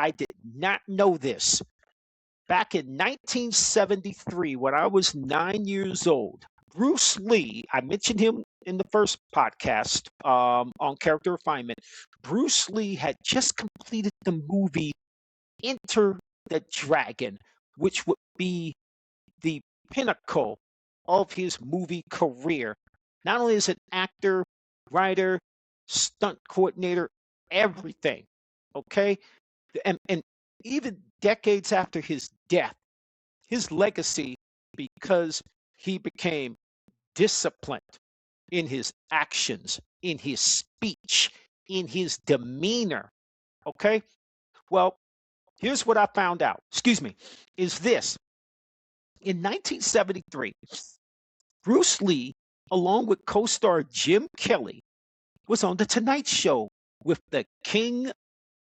I did not know this. Back in 1973, when I was 9 years old, Bruce Lee, I mentioned him in the first podcast on character refinement. Bruce Lee had just completed the movie Enter the Dragon, which would be the pinnacle of his movie career. Not only as an actor, writer, stunt coordinator, everything. Okay? And even decades after his death, his legacy, because he became disciplined in his actions, in his speech, in his demeanor. Okay? Well, here's what I found out. Excuse me, is this. In 1973, Bruce Lee, along with co star Jim Kelly, was on The Tonight Show with the king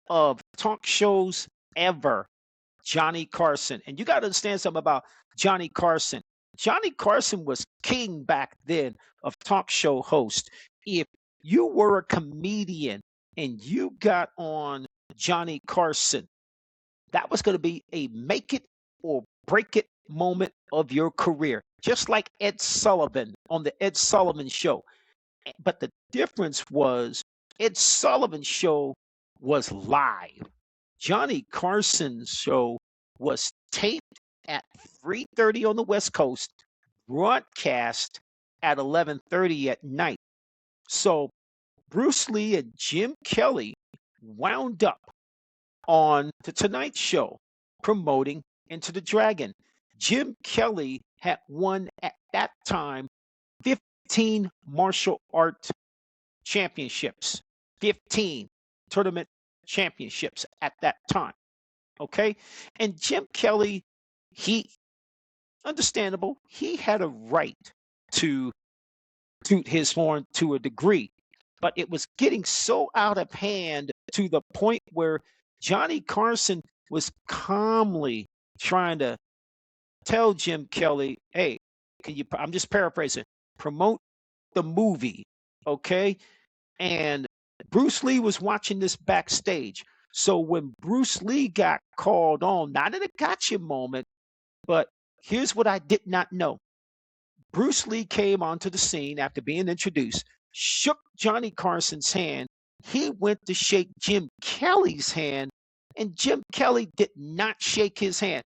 of talk shows ever, Johnny Carson. And you got to understand something about Johnny Carson. Johnny Carson was king back then of talk show host. If you were a comedian and you got on Johnny Carson, that was going to be a make it or break it moment of your career, just like Ed Sullivan on the Ed Sullivan Show. But the difference was Ed Sullivan's show was live. Johnny Carson's show was taped at 3:30 on the West Coast, broadcast at 11:30 at night. So Bruce Lee and Jim Kelly wound up on the Tonight Show promoting Into the Dragon. Jim Kelly had won at that time 15 martial art championships, 15 tournament championships at that time. Okay. And Jim Kelly, he, understandable, he had a right to toot his horn to a degree, but it was getting so out of hand to the point where Johnny Carson was calmly trying to tell Jim Kelly, hey, I'm just paraphrasing, promote the movie, okay? And Bruce Lee was watching this backstage. So when Bruce Lee got called on, not in a gotcha moment, but here's what I did not know. Bruce Lee came onto the scene after being introduced, shook Johnny Carson's hand. He went to shake Jim Kelly's hand, and Jim Kelly did not shake his hand.